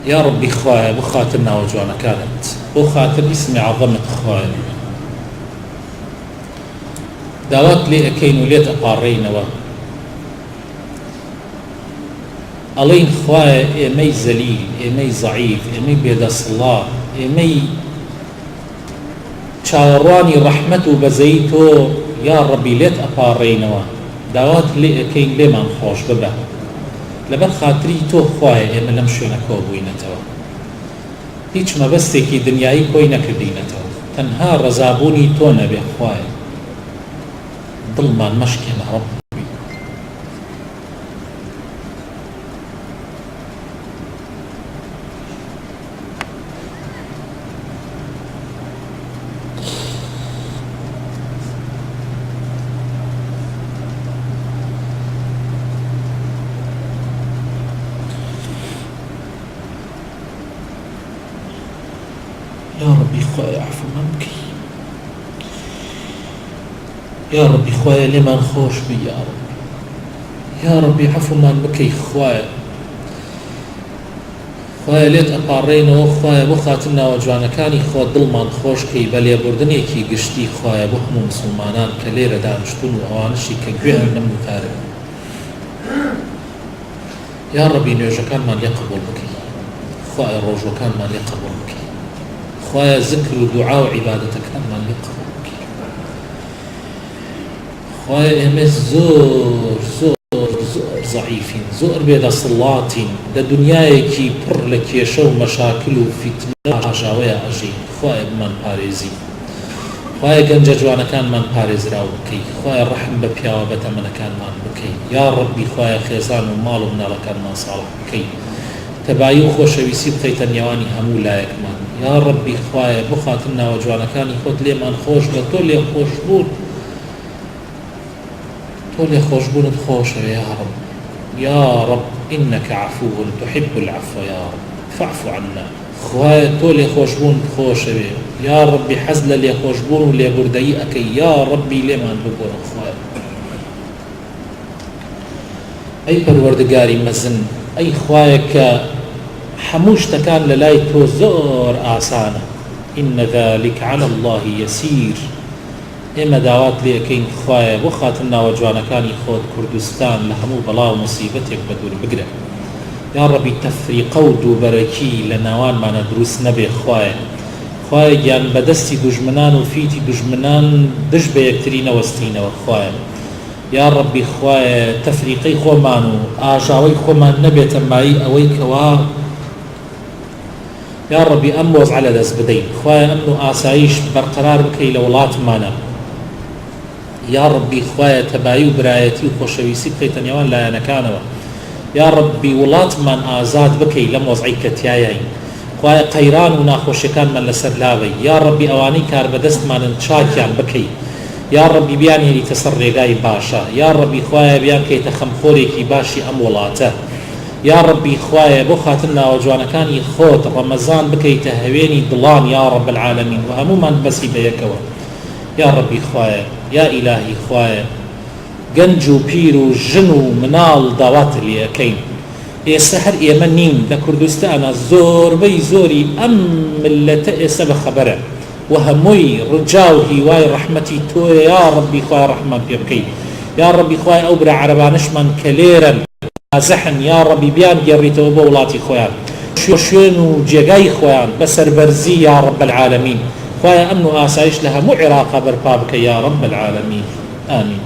يا ربي خوايا بۆ خاتر ناوەجوانەکانت، بۆ خاتر ئیسمی عەظەمت خوايا داوات لێ ئەکەین و لێت ئەپاڕێینەوە، ئەڵێین خوايا ئێمەی زەلیل، ئێمەی زەعیف، ئێمەی بێدەسەڵات، ئێمەی چاوەڕوانی ڕەحمەت و بەزەیی تۆ یا ڕەبی لێت ئەپاڕێینەوە، داوات لێ ئەکەین لێمان خۆش ببە، لەبەر خاتری تۆ خوايا ئێمە لەم شوێنە کۆ بووینەتەوە، هیچ مەبەستێکی دنیایی کۆی نەکردینەتەوە، تەنها ڕەزابوونی تۆ نەبێ خوايا، دڵمان مەشکێنە ڕەب. يا ربي خوايا عفو منك، يا ربي خوايا لمن خوش بي، يا ربي يا ربي عفو من بكي خوايا خوايا لێت ئەپاڕێینەوە خوايا بۆ خاترنا وەجوانەکانی خۆ دڵمان خۆشکەی بە لێبوردنێکی گشتی خوايا بۆ هەموو مسلمانان کە لێرە دانیشتون و ئەوانشی کە گوێیان لەم وتارن، یا ربی نوێژەکانمان لێ قبول بکەی خوايا، ڕۆژەکانمان لێ قبول بکەی خوايا، ذكر و دوعا و عیبادەتەکانمان لێ قبول بکەی خوايا، ئێمە زۆر زۆر زۆر زەعیفین، زۆر بێدەسەڵاتین، لە دنیایەکی پڕ لە کێشە و مەشاکل و فیتنە و ئاژاوەیە ئەژین، خوايا بمان پارێزی خوايا، گەنجە جوانەکانمان پارێزراو بکەی خوايا، ڕەحم بە پیاوە بەتەمەنەکانمان بکەی یا ڕەبی خوايا، خێزان و ماڵ و مناڵەکانمان ساڵح بکەی، تەبایی و خۆشەویستی بخەیتە نێوانی هەموو لایەکمان یا ڕەبی خوايا، بۆ خاتر ناوەجوانەکانی خۆت لێمان خۆش بە، تۆ لێ خۆشبوون، تۆ لێ خۆشبوونت خۆشەوە یا ڕەب، یا ڕەب ئینەکە عەفو تحب العەفوە یا ڕەب فەعفو عەننا خوايا، تۆ لێ خۆشبوونت خۆشەوێ یا ڕەبی، حەز لە لێ خۆشبوون و لێبوردەیی ئەکەی یا ڕەبی، لێمان ببوورە خوايا. ئەی پەروەردگاری مەزن، ئەی خوايا کە هەموو شتەکان لە لای تۆ زۆر ئاسانە، ئین ذلك على الله يسير، ئێمە داوات لێ ئەکەین خوايا بۆ خاتر ناوەجوانەکانی خۆت کوردستان لە هەموو بەڵا و مصیبەتێک بە دوور بگرە یا ڕەبی، تەفریقە و دووبەرەکی لە ناوانمانە دروست نەبێ خوايا، خوايا گیان بەدەستی دوژمنان و فیتی دوژمنان دژ بە یەکتری نەوەستینەوە خوايا، یا ڕەبی خوايا، تەفریقەی خۆمان و ئاژاوەی خۆمان نەبێتە مایی ئەوەی کەوا یا ڕەبی ئەم وەزعە لە دەست بدەین خوايا، ئەمن و ئاسایش بەرقەرار بکەی لە وڵاتمانە یا ڕەبی خوايا، تەبایی و برایەتی و خۆشەویستی بکەیتە نێوان لایەنەکانەوە یا ڕەبی، وڵاتمان ئازاد بکەی لەم وەزعەی کە تیایین خوايا، قەیران و ناخۆشیەکانمان لەسەر لاوەی یا ڕەبی، ئەوانەی کار بەدەستمانن چاکیان بکەی یا ڕەبی، بیان هێریتە سەر ڕێگای باشە یا ڕەبی خوايا، بیان کەیتە خەمخۆرێکی باشی ئەم وڵاتە یا ڕەبی خوايا، بۆ خاتر ناوەجوانەکانی خۆت ڕەمەزان بکەیتە هەوێنی دڵان یا ڕەب العالەمین، و هەموومان بەسی بەیەکەوە یا ڕەبی خوايا، یا ئیلاهی خوايا، گەنج و پیر و ژن و مناڵ داوات لێ ئەکەین، ئێستا هەر ئێمە نین لە کوردستانە، زۆربەی زۆری ئەم ملەتە ئێستا بەخەبەرە و هەمووی ڕجا و هیوای ڕەحمەتی تۆیە یا ڕەبی خوايا، ڕەحمان پێ بکەی یا ڕەبی خوايا، ئەو برا عەرەبانەشمان کە لێرەن زەحن یا ڕەبی، بیان گێڕیتەوە بۆ وڵاتی خۆیان، شوێن و جێگای خۆیان بە سەربەرزی یا ڕەب العالەمین خوايا، ئەمن و ئاسایش لە هەموو عێراقا بەرپا بکە یا ڕەب العالەمین، ئامین.